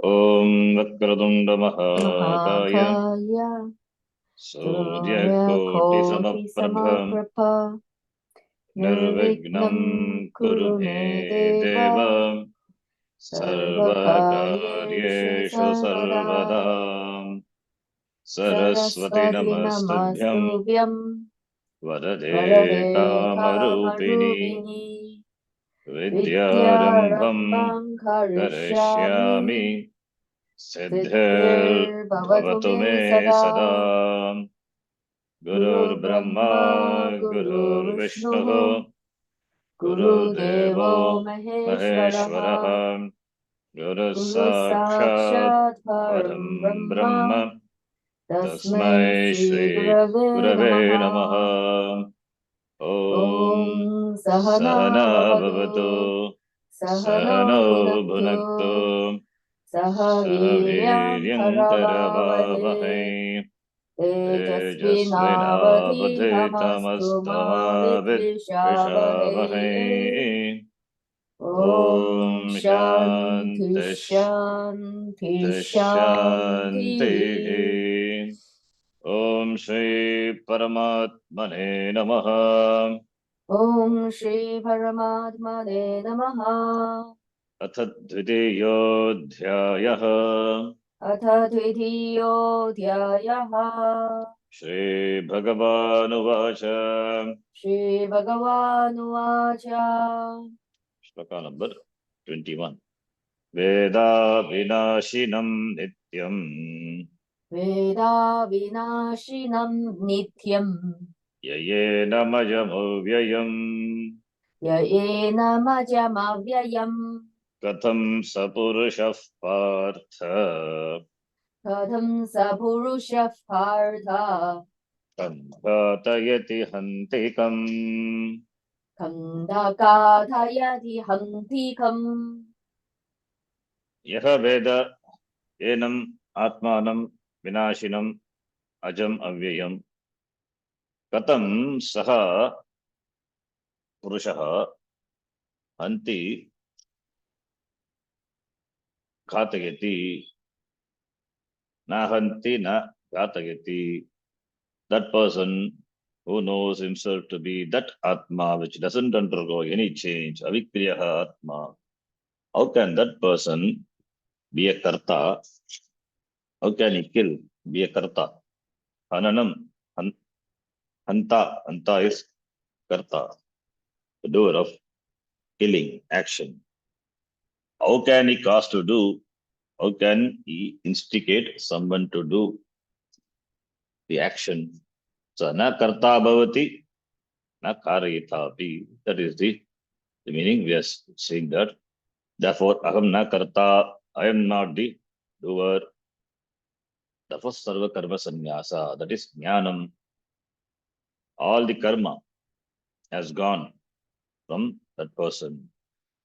ॐ वक्रतुण्ड महाकाय महाकाय सूर्यकोटिसमप्रभ सूर्यकोटिसमप्रभ निर्विघ्नं निर्विघ्नं कुरु कुरु मे मे देव देव सर्वकार्येषु सर्वकार्येषु सर्वदा सर्वदा सरस्वती सरस्वति नमस्तुभ्यं नमस्तुभ्यं वरदे वरदे कामरूपिणि कामरूपिणि विद्यारम्भं विद्यारम्भं करिष्यामि करिष्यामि सिद्धिर्भवतु सिद्धिर्भवतु मे मे सदा सदा गुरुर्ब्रह्मा गुरुर्ब्रह्मा गुरुर्विष्णुः गुरुर्विष्णुः गुरुर्देवो गुरुदेवो महेश्वरः महेश्वरः गुरुः गुरुः साक्षात् साक्षात् परं परं ब्रह्म ब्रह्म तस्मै तस्मै श्रीगुरवे श्रीगुरवे नमः। नमः। ॐ ॐ सहना सहना भवतु भवतु सहनौ सहनौ भुनक्तु भुनक्तु सह सह वीर्यं वीर्यं करवावहै करवावहै तेजस्विनावधीतमस्तु मा विद्विषावहै। तेजस्विनावधीतमस्तु ॐ ॐ शान्ति शान्ति शान्ति शान्तिः। शान्तिः। ॐ श्री परमात्मने नमः। ॐ श्री परमात्मने नमः। अथ द्वितीयोऽध्यायः। अथ द्वितीयोऽध्यायः। श्रीभगवानुवाच। श्रीभगवानुवाच। श्लोक नंबर 21। वेदाविनाशिनं नित्यम् वेदाविनाशिनं नित्यम् ययेनमजमव्ययम् य एनमजमव्ययम् कथं स पुरुषः पार्थ कथं स पुरुषः पार्थ घातयति हन्तिकम्। खण्डकाथयति हन्तिकम्। यः वेद एनम् आत्मानं विनाशिनम् अजम् अव्ययम् कथं सः पुरुषः हन्ति घातयति न हन्ति न घातयति. That person who knows himself to be that Atma which doesn't undergo any change, avikriyaha Atma, how can that person be a karta? How can he kill, be a karta? Hananam, hanta is karta, the doer of killing, action. How can he cause to do? How can he instigate someone to do the action? So na karta bhavati, na karayita api. That is the meaning. We are saying that. Therefore, aham na karta, I am not the doer. Therefore, sarva karma sannyasa, that is jnanam. All the karma has gone from that person.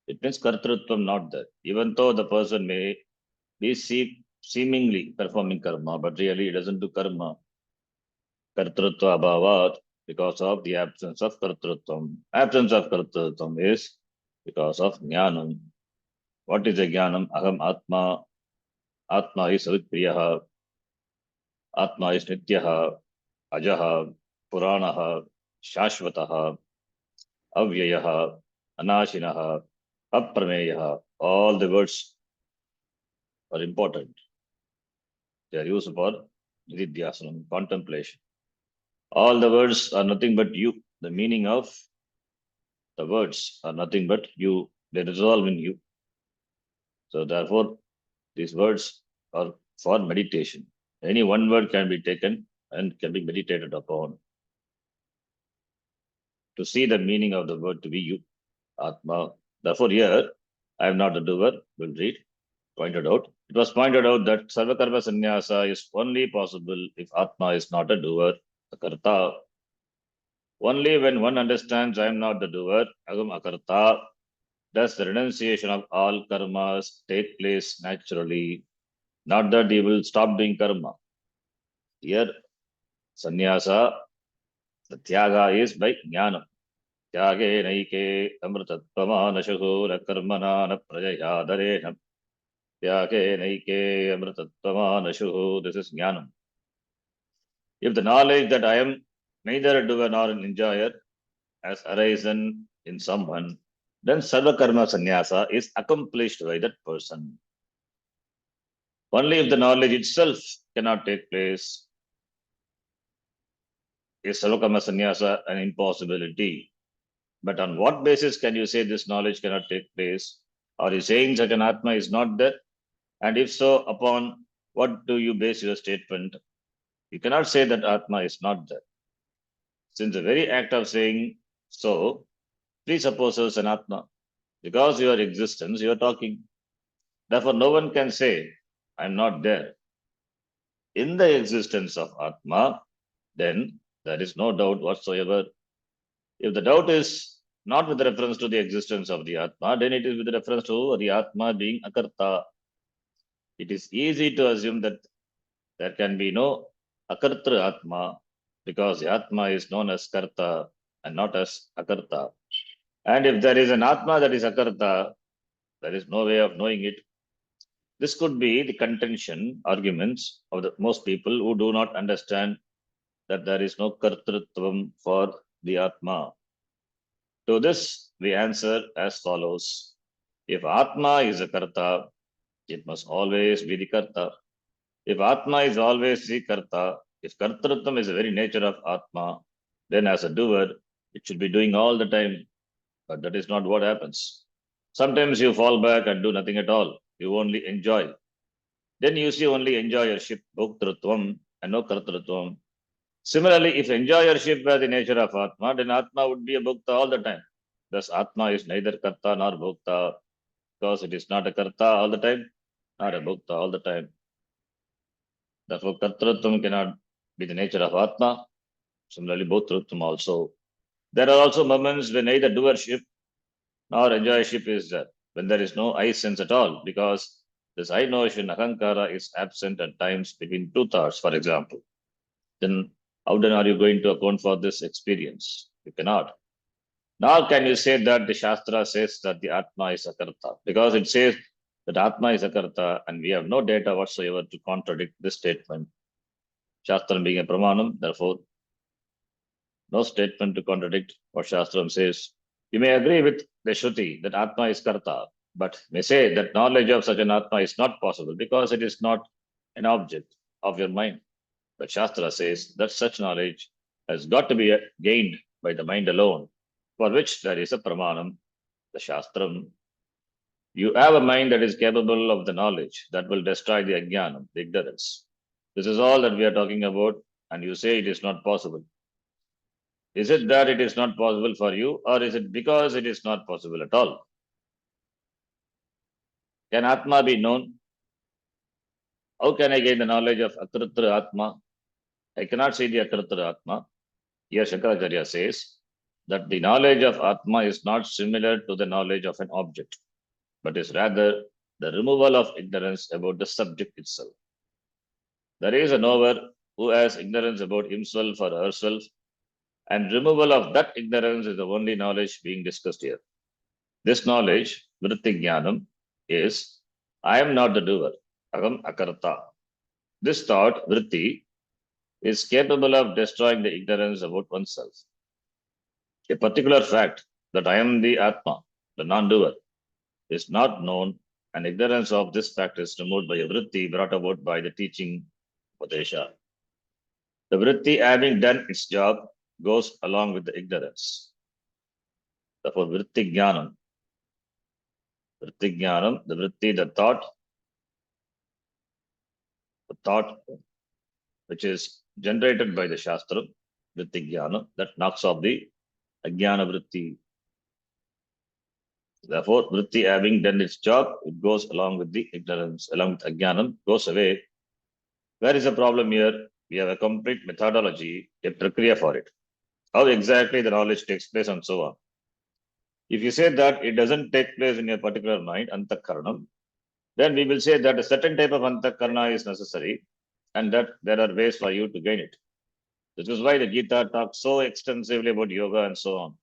It means kartrutvam not there. Even though the person may be seemingly performing karma, but really he doesn't do karma. Kartrutva abhavat, because of the absence of kartrutvam. Absence of kartrutvam is because of jnanam. What is the jnanam? Aham atma. Atma is avikriyaha. Atma is nityaha, ajaha, puranaha, shashvataha, avyayaha, anashinaha, aprameyaha. All the words are important. They are used for nididhyasanam, contemplation. All the words are nothing but you. The meaning of the words are nothing but you. They resolve in you. So therefore, these words are for meditation. Any one word can be taken and can be meditated upon to see the meaning of the word to be you, Atma. Therefore, here, I am not the doer, will read, pointed out. It was pointed out that Sarvakarma Sannyasa is only possible if Atma is not a doer, a karta. Only when one understands I am not the doer, agam akarta, does the renunciation of all karmas take place naturally. Not that he will stop doing karma. Here, sannyasa, the tyaga is by jnana. त्यागे नैके अमृतत्वमानशुः न कर्मणा न प्रजया दरेण Yake naike amritattvamanashu. This is jnanam. If the knowledge that I am neither a doer nor an enjoyer has arisen in someone, then sarva karma sannyasa is accomplished by that person. Only if the knowledge itself cannot take place is sarva karma sannyasa an impossibility. But on what basis can you say this knowledge cannot take place? Are you saying such an Atma is not there? And if so, upon what do you base your statement? You cannot say that Atma is not there. Since the very act of saying so presupposes an Atma, because your existence, you are talking. Therefore, no one can say, I am not there. In the existence of Atma, then there is no doubt whatsoever. If the doubt is not with reference to the existence of the Atma, then it is with reference to the Atma being Akarta. It is easy to assume that there can be no Akartra Atma because the Atma is known as Karta and not as Akarta. And if there is an Atma that is Akarta, there is no way of knowing it. This could be the contention, arguments of the most people who do not understand that there is no Kartrutvam for the Atma. To this, we answer as follows. If Atma is a Karta, it must always be the Karta. If Atma is always the Karta, if Kartrutvam is the very nature of Atma, then as a doer, it should be doing all the time. But that is not what happens. Sometimes you fall back and do nothing at all. You only enjoy. Then you see only enjoyership, Bhoktrutvam, and no Kartrutvam. Similarly, if enjoyership were the nature of Atma, then Atma would be a Bhokta all the time. Thus, Atma is neither Karta nor Bhokta because it is not a Karta all the time, nor a Bhokta all the time. Therefore, Kartrutvam cannot be the nature of Atma. Similarly, Bhoktrutvam also. There are also moments when neither doership nor enjoyership is there, when there is no I sense at all, because this I notion, Ahankara, is absent at times between two thoughts, for example. Then how then are you going to account for this experience? You cannot. Now can you say that the Shastra says that the Atma is Akarta? Because it says that Atma is Akarta and we have no data whatsoever to contradict this statement. Shastra being a Pramanam, therefore, no statement to contradict what Shastra says. You may agree with the Shruti that Atma is Karta, but may say that knowledge of such an Atma is not possible because it is not an object of your mind. But Shastra says that such knowledge has got to be gained by the mind alone, for which there is a pramanam, the Shastram. You have a mind that is capable of the knowledge that will destroy the ajnanam, the ignorance. This is all that we are talking about, and you say it is not possible. Is it that it is not possible for you, or is it because it is not possible at all? Can Atma be known? How can I gain the knowledge of Akritra Atma? I cannot see the Akritra Atma. Here Shankaracharya says that the knowledge of Atma is not similar to the knowledge of an object, but is rather the removal of ignorance about the subject itself. There is a knower who has ignorance about himself or herself, and removal of that ignorance is the only knowledge being discussed here. This knowledge, Vritti Jnanam, is I am not the doer, Agam Akarta. This thought, Vritti, is capable of destroying the ignorance about oneself. A particular fact that I am the Atma, the non-doer, is not known, and ignorance of this fact is removed by a vritti brought about by the teaching Upadesha. The vritti, having done its job, goes along with the ignorance. Therefore, vritti jnanam, the vritti, the thought which is generated by the Shastra, vritti jnana, that knocks off the ajnana vritti. Therefore, vritti having done its job, it goes along with the ignorance, along with ajnanam, goes away. Where is the problem here? We have a complete methodology, a prakriya for it. How exactly the knowledge takes place and so on. If you say that it doesn't take place in a particular mind, antakaranam, then we will say that a certain type of antakarana is necessary and that there are ways for you to gain it. This is why the Gita talks so extensively about yoga and so on.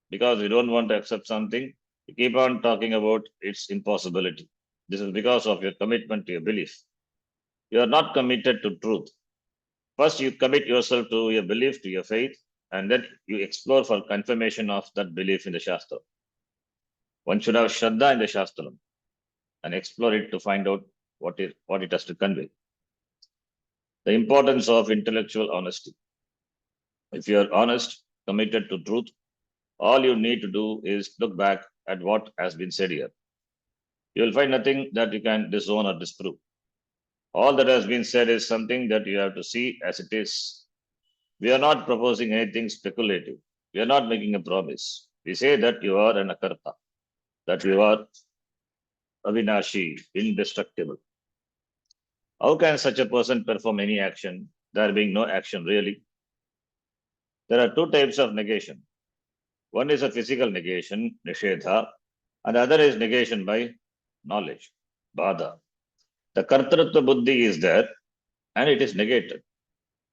Because we don't want to accept something, we keep on talking about its impossibility. This is because of your commitment to your belief. You are not committed to truth. First, you commit yourself to your belief, to your faith, and then you explore for confirmation of that belief in the Shastra. One should have Shraddha in the Shastram and explore it to find out what it has to convey. The importance of intellectual honesty. If you are honest, committed to truth, all you need to do is look back at what has been said here. You will find nothing that you can disown or disprove. All that has been said is something that you have to see as it is. We are not proposing anything speculative. We are not making a promise. We say that you are an akarta, that you are avinashi, indestructible. How can such a person perform any action, there being no action really? There are two types of negation. One is a physical negation, nishedha, and the other is negation by knowledge, bhada. The kartritva buddhi is there and it is negated.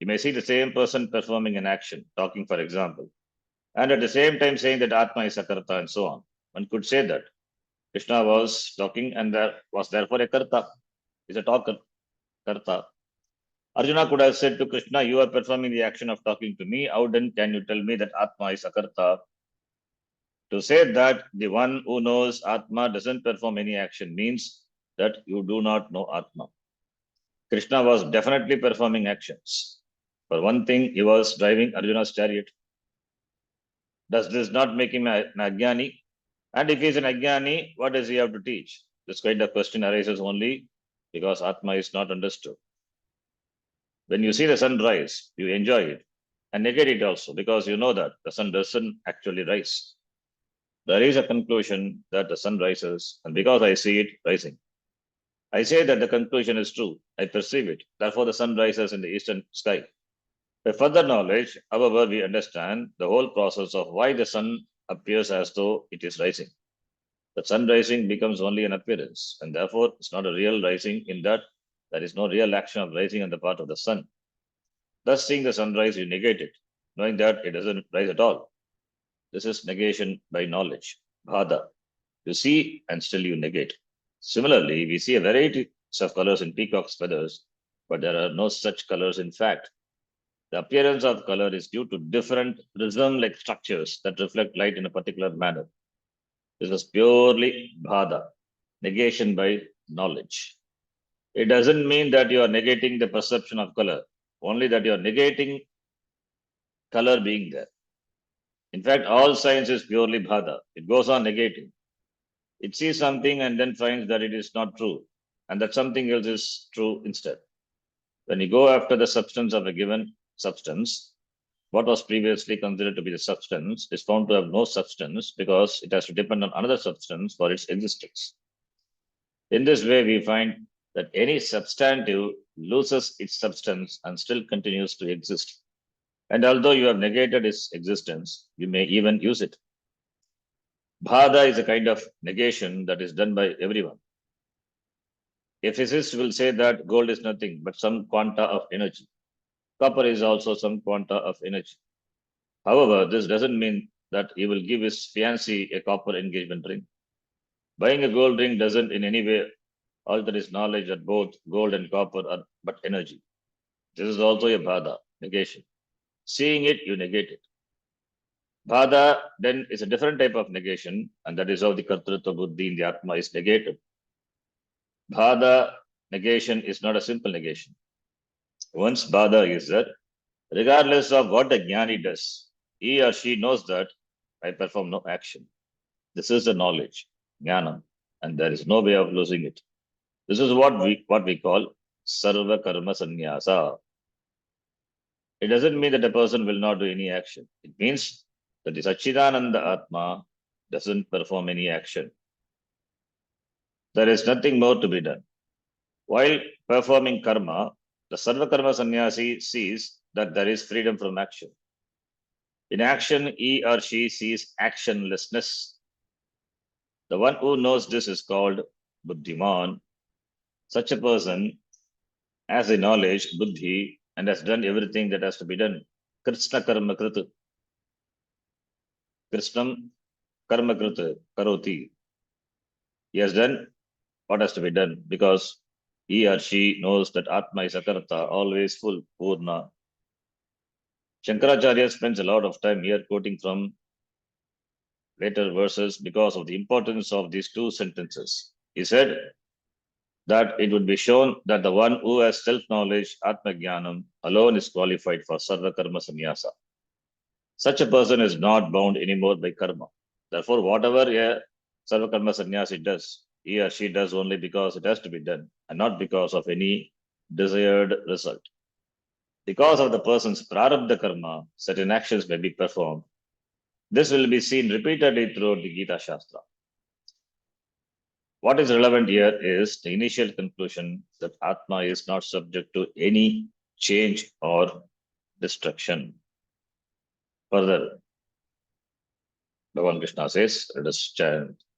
You may see the same person performing an action, talking for example, and at the same time saying that Atma is a karta and so on. One could say that Krishna was talking and there was therefore a karta, is a talker, karta. Arjuna could have said to Krishna, you are performing the action of talking to me. How then can you tell me that Atma is a karta? To say that the one who knows Atma doesn't perform any action means that you do not know Atma. Krishna was definitely performing actions. For one thing, he was driving Arjuna's chariot. Does this not make him an ajnani? And if he is an ajnani, what does he have to teach? This kind of question arises only because Atma is not understood. When you see the sun rise, you enjoy it and negate it also because you know that the sun doesn't actually rise. There is a conclusion that the sun rises, and because I see it rising, I say that the conclusion is true. I perceive it. Therefore, the sun rises in the eastern sky. By further knowledge, however, we understand the whole process of why the sun appears as though it is rising. The sun rising becomes only an appearance, and therefore it's not a real rising in that there is no real action of rising on the part of the sun. Thus, seeing the sunrise, you negate it, knowing that it doesn't rise at all. This is negation by knowledge, bhada. You see and still you negate. Similarly, we see a variety of colors in peacock's feathers, but there are no such colors in fact. The appearance of color is due to different prism-like structures that reflect light in a particular manner. This is purely bhada, negation by knowledge. It doesn't mean that you are negating the perception of color, only that you are negating color being there. In fact, all science is purely bhada. It goes on negating. It sees something and then finds that it is not true, and that something else is true instead. When you go after the substance of a given substance, what was previously considered to be the substance is found to have no substance because it has to depend on another substance for its existence. In this way, we find that any substantive loses its substance and still continues to exist. And although you have negated its existence, you may even use it. Bhada is a kind of negation that is done by everyone. A physicist will say that gold is nothing but some quanta of energy. Copper is also some quanta of energy. However, this doesn't mean that he will give his fiancée a copper engagement ring. Buying a gold ring doesn't in any way alter his knowledge that both gold and copper are but energy. This is also a bhada, negation. Seeing it, you negate it. Bhada then is a different type of negation, and that is how the kartrutva buddhi in the Atma is negated. Bhada negation is not a simple negation. Once bhada is there, regardless of what the jnani does, he or she knows that I perform no action. This is the knowledge, jnanam, and there is no way of losing it. This is what we call sarva karma sannyasa. It doesn't mean that a person will not do any action. It means that the Satchidananda Atma doesn't perform any action. There is nothing more to be done. While performing karma, the sarva karma sannyasi sees that there is freedom from action. In action, he or she sees actionlessness. The one who knows this is called buddhiman. Such a person has a knowledge, buddhi, and has done everything that has to be done. Krishna karma krita. Krishnam karma krita karoti. He has done what has to be done, because he or she knows that Atma is Akarta, always full, Purna. Shankaracharya spends a lot of time here quoting from later verses because of the importance of these two sentences. He said that it would be shown that the one who has self-knowledge, Atma Jnanam, alone is qualified for Sarva Karma Sannyasa. Such a person is not bound anymore by karma. Therefore, whatever a Sarva Karma Sannyasi does, he or she does only because it has to be done and not because of any desired result. Because of the person's prarabdha karma, certain actions may be performed. This will be seen repeatedly throughout the Gita Shastra. What is relevant here is the initial conclusion that Atma is not subject to any change or destruction. Further, Bhagavan Krishna says, let us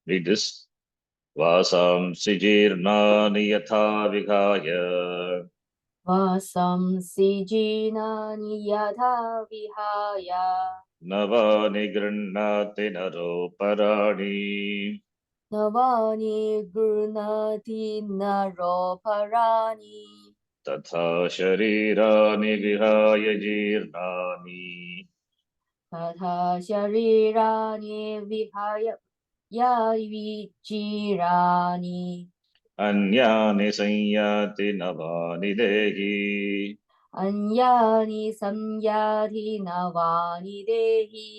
read this. Vasamsi jirnani yatha vighaya Vasamsi jinani yatha vihaya navani grannati naro parani navani gurnati naroparani tatha sharirani vihaya jirnani tatha sharirani vihaya yavichirani anyani sanyati navani dehi anyani samyati navani dehi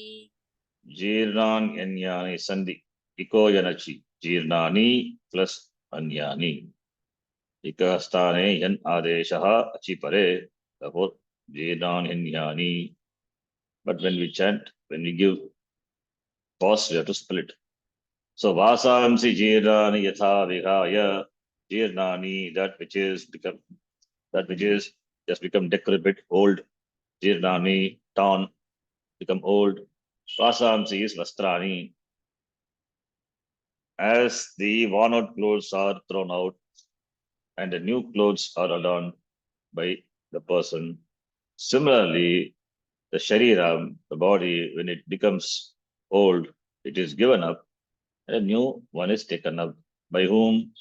jirnan anyani sandhi iko yanachi jirnani plus anyani ikastane yan adeshaha achi pare, therefore jirnan anyani. But when we chant, when we give pause, we have to split. So vasamsi jirnani yatha vihaya jirnani, that which is just become decrepit, old. Jirnani, torn, become old. Vasamsi is vastrani. As the worn out clothes are thrown out and the new clothes are adorned by the person, similarly, the shariram, the body, when it becomes old, it is given up, and a new one is taken up. By whom?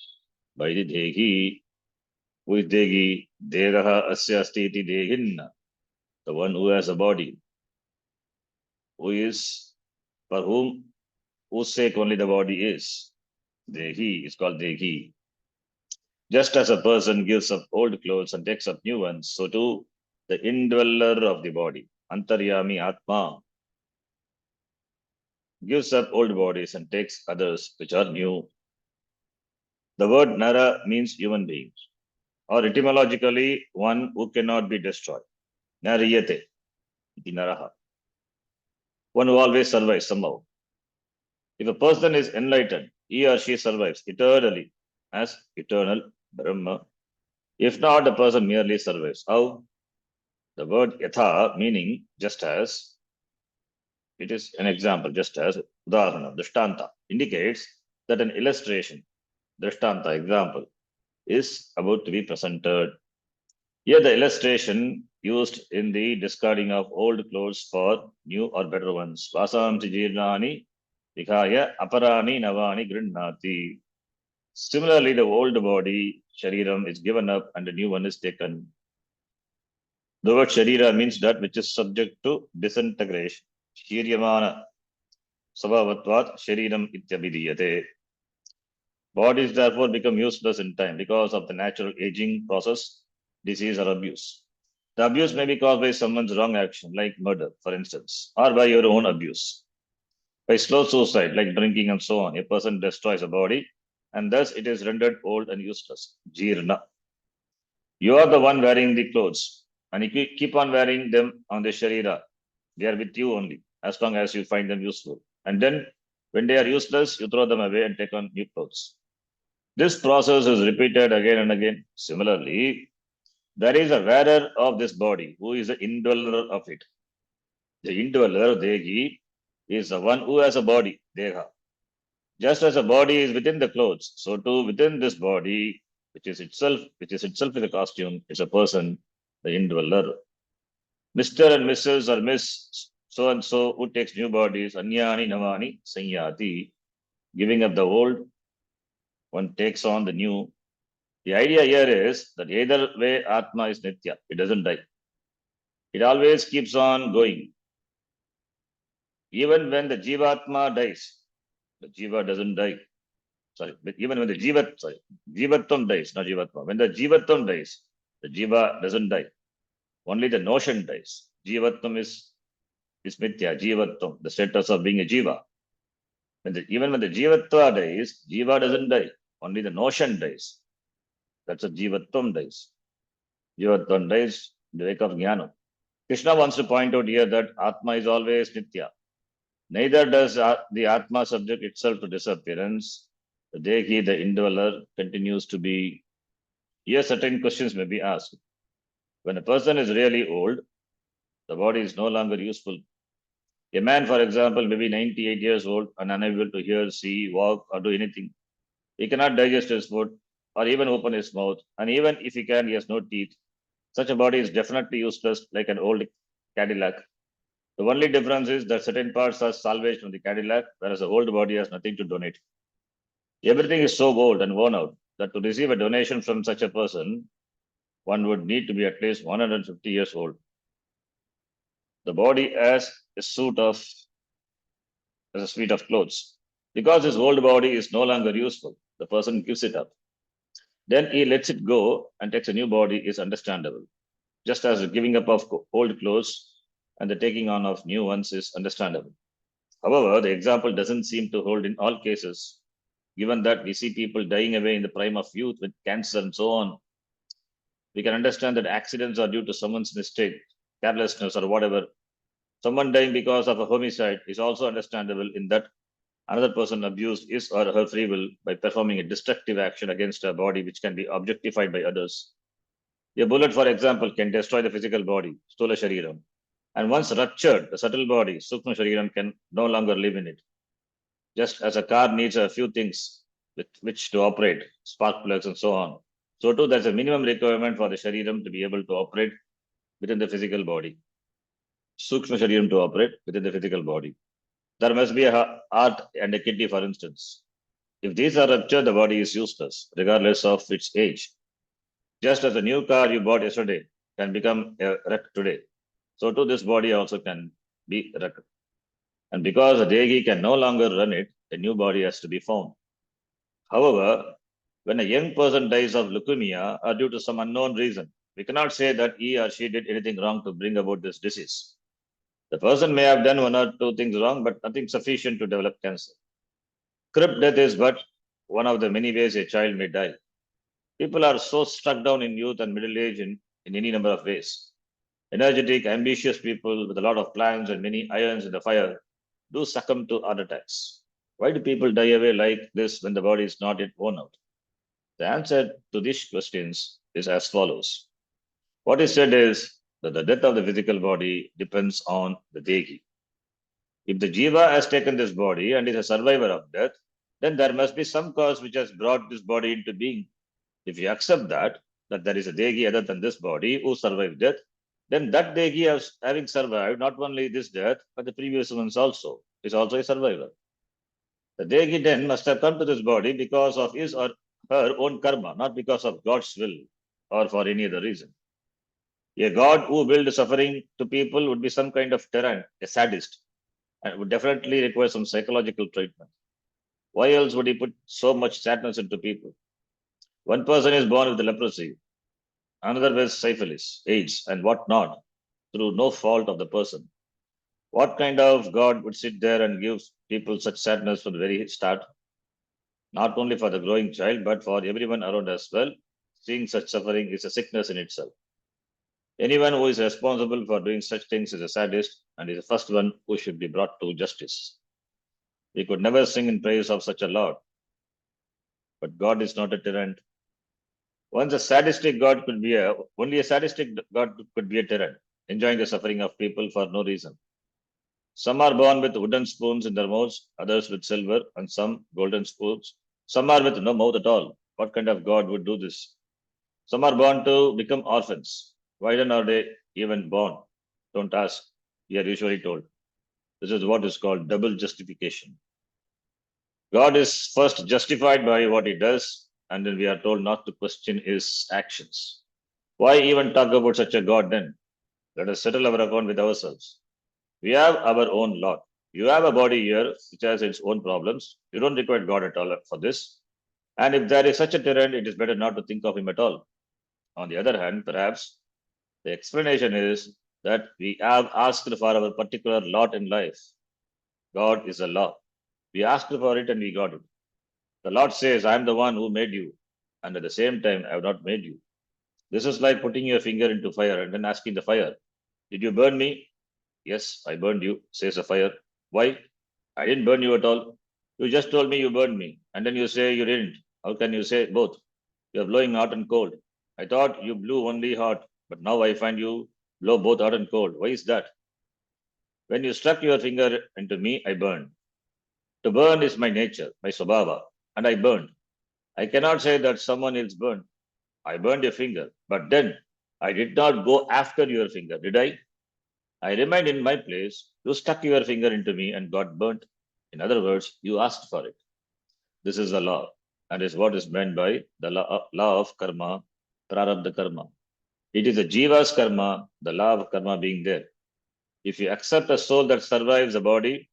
By the Dehi. Who is Dehi? Degaha asya asti iti dehinna. The one who has a body. Who is, for whom, whose sake only the body is. Dehi is called Dehi. Just as a person gives up old clothes and takes up new ones, so too the indweller of the body, Antaryami Atma, gives up old bodies and takes others which are new. The word Nara means human being, or etymologically, one who cannot be destroyed. Nariyate, iti Naraha. One who always survives somehow. If a person is enlightened, he or she survives eternally as eternal Brahma. If not, the person merely survives. How? The word yatha, meaning just as, it is an example, just as udahana, drishtanta, indicates that an illustration, drishtanta, example, is about to be presented. Here, the illustration used in the discarding of old clothes for new or better ones. Vasamsi jirnani vikhaya aparani navani grinnati. Similarly, the old body, shariram, is given up and a new one is taken. The word sharira means that which is subject to disintegration. Shiryamana sabhavatvat shariram ityabhidiyate. Bodies therefore become useless in time because of the natural aging process, disease, or abuse. The abuse may be caused by someone's wrong action, like murder, for instance, or by your own abuse. By slow suicide, like drinking and so on, a person destroys a body and thus it is rendered old and useless. Jirna. You are the one wearing the clothes, and if you keep on wearing them on the Sharira, they are with you only, as long as you find them useful. And then, when they are useless, you throw them away and take on new clothes. This process is repeated again and again. Similarly, there is a wearer of this body who is the indweller of it. The indweller, Dehi, is the one who has a body, Deha. Just as a body is within the clothes, so too within this body, which is itself a costume, is a person, the indweller. Mr. and Mrs. or Miss so and so who takes new bodies, Anyani Navani Sanyati, giving up the old one takes on the new. The idea here is that either way, Atma is Nitya. It doesn't die. It always keeps on going. Even when the Jivatma dies, the Jiva doesn't die. Sorry, but even when the Jivatvam dies, not Jivatma. When the Jivatvam dies, the Jiva doesn't die. Only the notion dies. Jivatvam is Mithya, Jivatvam, the status of being a Jiva. Even when the Jivatva dies, Jiva doesn't die. Only the notion dies. That's a Jivatvam dies. Jivatvam dies in the wake of Jnana. Krishna wants to point out here that Atma is always Nitya. Neither does the Atma subject itself to disappearance. The Dehi, the indweller, continues to be. Here, certain questions may be asked. When a person is really old, the body is no longer useful. A man, for example, may be 98 years old and unable to hear, see, walk, or do anything. He cannot digest his food or even open his mouth, and even if he can, he has no teeth. Such a body is definitely useless, like an old Cadillac. The only difference is that certain parts are salvaged from the Cadillac, whereas the old body has nothing to donate. Everything is so old and worn out that to receive a donation from such a person, one would need to be at least 150 years old. The body has a suit of clothes. Because his old body is no longer useful, the person gives it up. Then he lets it go and takes a new body is understandable. Just as the giving up of old clothes and the taking on of new ones is understandable. However, the example doesn't seem to hold in all cases, given that we see people dying away in the prime of youth with cancer and so on. We can understand that accidents are due to someone's mistake, carelessness, or whatever. Someone dying because of a homicide is also understandable in that another person abused his or her free will by performing a destructive action against a body which can be objectified by others. A bullet, for example, can destroy the physical body, Stula Shariram. And once ruptured, the subtle body, Sukma Shariram, can no longer live in it. Just as a car needs a few things with which to operate, spark plugs and so on, so too there's a minimum requirement for the Shariram to be able to operate within the physical body. Sukma Shariram to operate within the physical body. There must be a heart and a kidney, for instance. If these are ruptured, the body is useless, regardless of its age. Just as a new car you bought yesterday can become a wreck today, so too this body also can be wrecked. And because the Dehi can no longer run it, a new body has to be found. However, when a young person dies of leukemia or due to some unknown reason, we cannot say that he or she did anything wrong to bring about this disease. The person may have done one or two things wrong, but nothing sufficient to develop cancer. Crypt death is but one of the many ways a child may die. People are so struck down in youth and middle age in any number of ways. Energetic, ambitious people with a lot of plans and many irons in the fire do succumb to heart attacks. Why do people die away like this when the body is not yet worn out? The answer to these questions is as follows. What is said is that the death of the physical body depends on the Dehi. If the Jiva has taken this body and is a survivor of death, then there must be some cause which has brought this body into being. If you accept that there is a Dehi other than this body who survived death, then that Dehi, having survived not only this death, but the previous ones also, is also a survivor. The Dehi then must have come to this body because of his or her own karma, not because of God's will or for any other reason. A God who willed suffering to people would be some kind of tyrant, a sadist, and would definitely require some psychological treatment. Why else would he put so much sadness into people? One person is born with leprosy, another with syphilis, AIDS, and what not, through no fault of the person. What kind of God would sit there and give people such sadness from the very start? Not only for the growing child, but for everyone around as well. Seeing such suffering is a sickness in itself. Anyone who is responsible for doing such things is a sadist and is the first one who should be brought to justice. We could never sing in praise of such a Lord. But God is not a tyrant. Only a sadistic God could be a tyrant, enjoying the suffering of people for no reason. Some are born with wooden spoons in their mouths, others with silver, and some golden spoons. Some are with no mouth at all. What kind of God would do this? Some are born to become orphans. Why then are they even born? Don't ask. We are usually told. This is what is called double justification. God is first justified by what he does, and then we are told not to question his actions. Why even talk about such a God then? Let us settle our account with ourselves. We have our own lot. You have a body here which has its own problems. You don't require God at all for this. And if there is such a tyrant, it is better not to think of him at all. On the other hand, perhaps the explanation is that we have asked for our particular lot in life. God is a law. We asked for it and we got it. The Lord says, I am the one who made you, and at the same time, I have not made you. This is like putting your finger into fire and then asking the fire, did you burn me? Yes, I burned you, says the fire. Why? I didn't burn you at all. You just told me you burned me, and then you say you didn't. How can you say both? You're blowing hot and cold. I thought you blew only hot, but now I find you blow both hot and cold. Why is that? When you struck your finger into me, I burned. To burn is my nature, my swabhava, and I burned. I cannot say that someone else burned. I burned your finger, but then I did not go after your finger, did I? I remained in my place. You stuck your finger into me and got burnt. In other words, you asked for it. This is the law, and is what is meant by the law of karma, prarabdha karma. It is the jiva's karma, the law of karma being there. If you accept a soul that survives a body,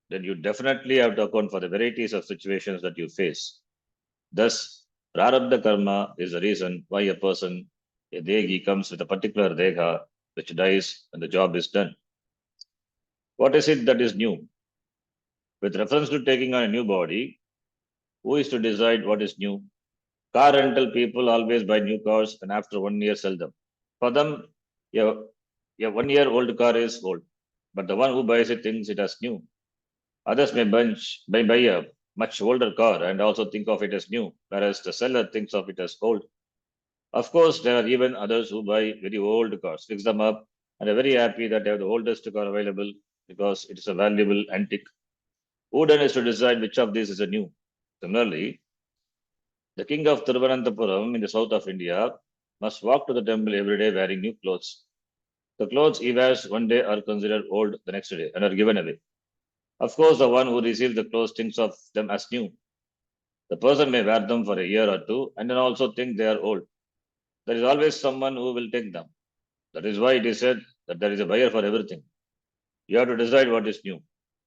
then you definitely have to account for the varieties of situations that you face. Thus, prarabdha karma is the reason why a person, a degi, comes with a particular deha which dies when the job is done. What is it that is new? With reference to taking on a new body, who is to decide what is new? Car rental people always buy new cars and after 1 year sell them. For them, a 1 year old car is old, but the one who buys it thinks it as new. Others may buy a much older car and also think of it as new, whereas the seller thinks of it as old. Of course, there are even others who buy very old cars, fix them up, and are very happy that they have the oldest car available because it is a valuable antique. Who then is to decide which of these is a new? Similarly, the king of Thiruvananthapuram in the south of India must walk to the temple every day wearing new clothes. The clothes he wears one day are considered old the next day and are given away. Of course, the one who receives the clothes thinks of them as new. The person may wear them for a year or two and then also think they are old. There is always someone who will take them. That is why it is said that there is a buyer for everything. You have to decide what is new.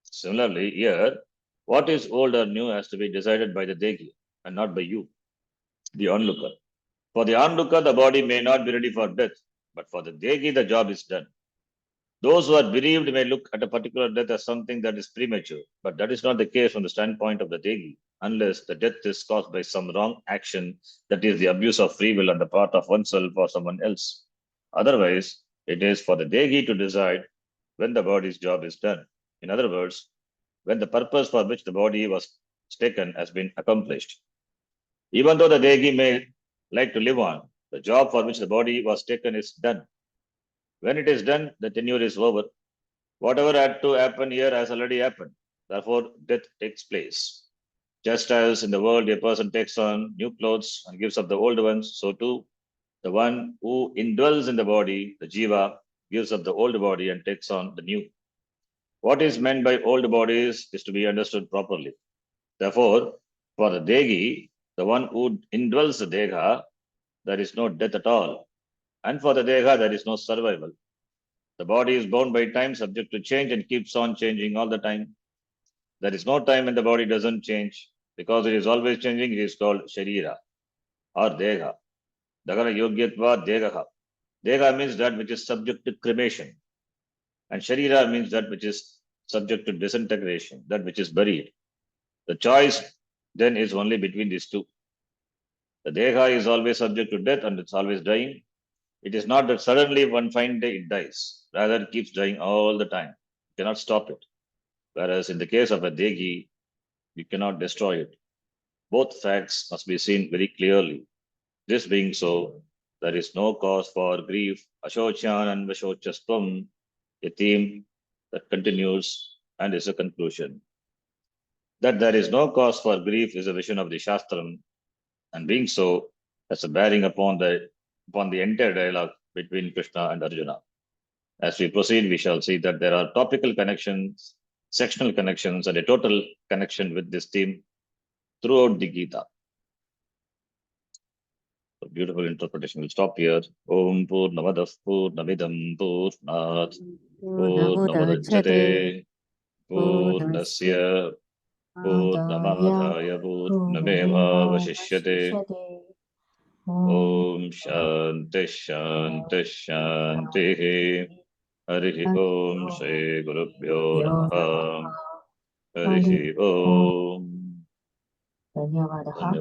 Similarly, here, what is old or new has to be decided by the Degi and not by you, the onlooker. For the onlooker, the body may not be ready for death, but for the Degi, the job is done. Those who are bereaved may look at a particular death as something that is premature, but that is not the case from the standpoint of the Degi, unless the death is caused by some wrong action, that is, the abuse of free will on the part of oneself or someone else. Otherwise, it is for the Degi to decide when the body's job is done. In other words, when the purpose for which the body was taken has been accomplished. Even though the Degi may like to live on, the job for which the body was taken is done. When it is done, the tenure is over. Whatever had to happen here has already happened. Therefore, death takes place. Just as in the world a person takes on new clothes and gives up the old ones, so too the one who indwells in the body, the jiva, gives up the old body and takes on the new. What is meant by old bodies is to be understood properly. Therefore, for the Degi, the one who indwells the Deha, there is no death at all. And for the Deha, there is no survival. The body is bound by time, subject to change, and keeps on changing all the time. There is no time when the body doesn't change. Because it is always changing, it is called Sharira or Deha. Dagana Yogyatva Degaha. Deha means that which is subject to cremation. And Sharira means that which is subject to disintegration, that which is buried. The choice then is only between these two. The Deha is always subject to death and it's always dying. It is not that suddenly one fine day it dies. Rather, it keeps dying all the time. You cannot stop it. Whereas in the case of a Degi, you cannot destroy it. Both facts must be seen very clearly. This being so, there is no cause for grief. Ashochan and Vashochastvam, a theme that continues and is a conclusion. That there is no cause for grief is a vision of the Shastram, and being so, has a bearing upon the entire dialogue between Krishna and Arjuna. As we proceed, we shall see that there are topical connections, sectional connections, and a total connection with this theme throughout the Gita. So beautiful interpretation. We'll stop here. Om Purnamadav Purnamidam Purnat Purnamudachyate Purnasya Purnamadaya Purnameva Vashishyate. Om Shanti Shanti Shanti. Harihi Om Shri Gurubhyo Namaha. Harihi Om. ಧನ್ಯವಾದः.